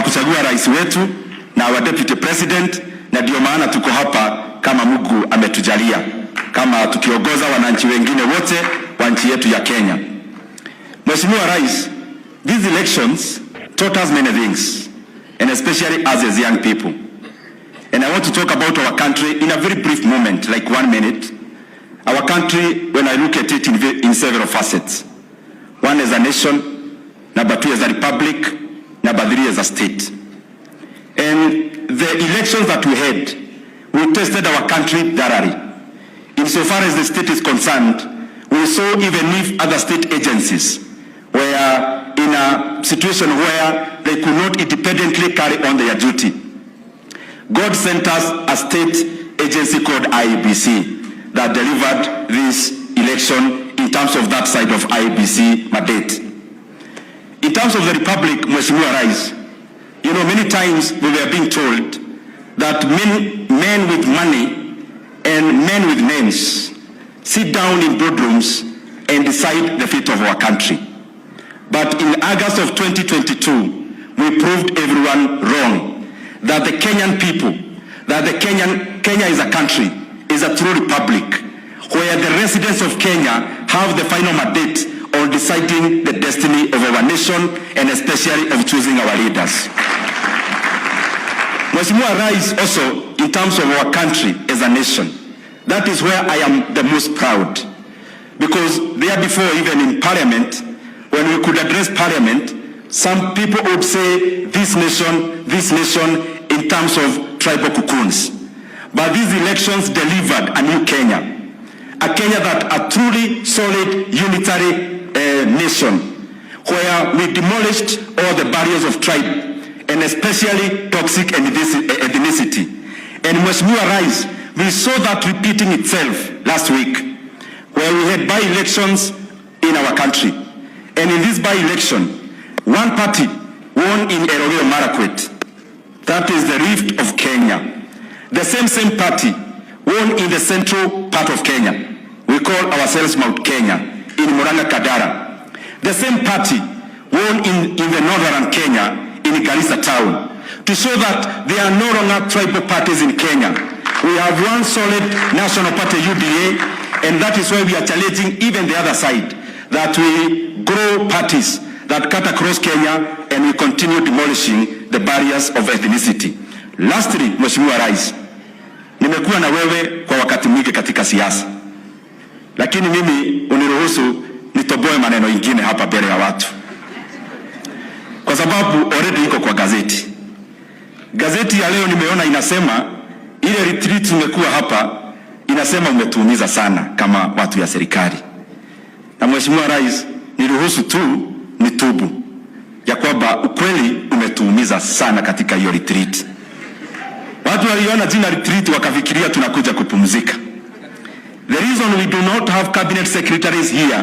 kuchagua rais wetu na wa deputy president, na ndio maana tuko hapa kama Mungu ametujalia, kama tukiongoza wananchi wengine wote wa nchi yetu ya Kenya. Mheshimiwa Rais, these elections taught us many things, and especially us as young people. And I want to talk about our country in a very brief moment, like 1 minute. Our country, when I look at it in several facets. One as a nation, number 2 as a republic, number 3 as a state. And the elections that we had, we tested our country thoroughly. Insofar as the state is concerned, we saw even if other state agencies were in a situation where they could not independently carry on their duty. God sent us a state agency called IEBC that delivered this election in terms of that side of IEBC mandate. In terms of the Republic, Mheshimiwa Rais, you know, many times we were being told that men with money and men with names sit down in boardrooms and decide the fate of our country. But in August of 2022, we proved everyone wrong. That the Kenyan people, that Kenya is a country, is a true republic, where the residents of Kenya have the final mandate on deciding the destiny of our nation and especially of choosing our leaders. Mheshimiwa Rais, also in terms of our country as a nation, that is where I am the most proud. Because there before, even in Parliament, when we could address Parliament, some people would say this nation, in terms of tribal cocoons. But these elections delivered a new Kenya. A Kenya that a truly solid unitary nation, where we demolished all the barriers of tribe, and especially toxic ethnicity. And Mheshimiwa Rais, we saw that repeating itself last week, where we had by-elections in our country. And in this by-election, one party won in Elgeyo Marakwet. That is the Rift of Kenya. The same party won in the central part of Kenya. We call ourselves Mount Kenya, in Murang'a Kadara. The same party won in the northern Kenya, in Garissa town. To show that there are no longer tribal parties in Kenya. We have one solid national party, UDA, and that is why we are challenging even the other side, that we grow parties that cut across Kenya and we continue demolishing the barriers of ethnicity. Lastly, Mheshimiwa Rais, nimekuwa na wewe kwa wakati mwingi katika siasa. Lakini mimi uniruhusu nitoboe maneno ingine hapa mbele ya watu. Kwa sababu already iko kwa gazeti. Gazeti ya leo nimeona inasema ile retreat umekuwa hapa inasema umetuumiza sana kama watu ya serikali. Na Mheshimiwa Rais, niruhusu tu nitubu ya kwamba ukweli umetuumiza sana katika hiyo retreat. Watu waliona jina retreat wakafikiria tunakuja kupumzika. The reason we do not have cabinet secretaries here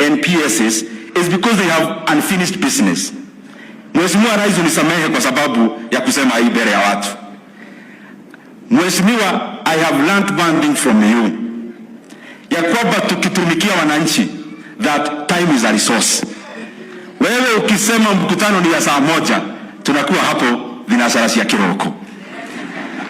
and PSs is because they have unfinished business. Mheshimiwa Rais, unisamehe kwa sababu ya kusema hii mbele ya watu. Mheshimiwa, I have learned one thing from you. Ya kwamba tukitumikia wananchi, that time is a resource. Wewe ukisema mkutano ni ya saa moja, tunakuwa hapo vinasharasi ya kiroko.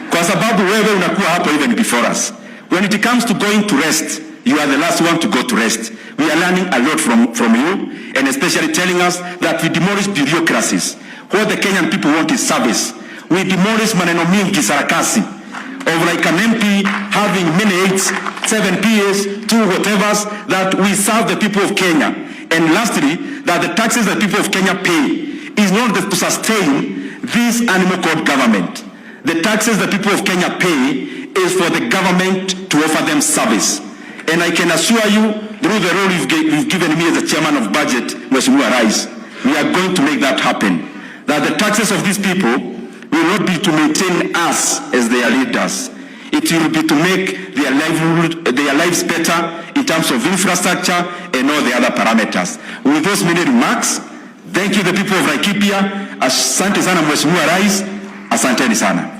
Kwa sababu wewe unakuwa hapo even before us. When it comes to going to rest, you are the last one to go to rest. We are learning a lot from you, and especially telling us that we demolish bureaucracies. What the Kenyan people want is service. We demolish maneno mingi sarakasi of like an MP having many aides, 7 PAs, 2 whatevers, that we serve the people of Kenya. And lastly, that the taxes that people of Kenya pay is not to sustain this animal called government. The taxes that people of Kenya pay is for the government to offer them service. And I can assure you, through the role you've given me as the chairman of budget, Mheshimiwa Rais, we are going to make that happen. That the taxes of these people will not be to maintain us as their leaders. It will be to make their lives better in terms of infrastructure and all the other parameters. With those many remarks, thank you the people of Laikipia. Asante sana Mheshimiwa Rais. Asanteni sana.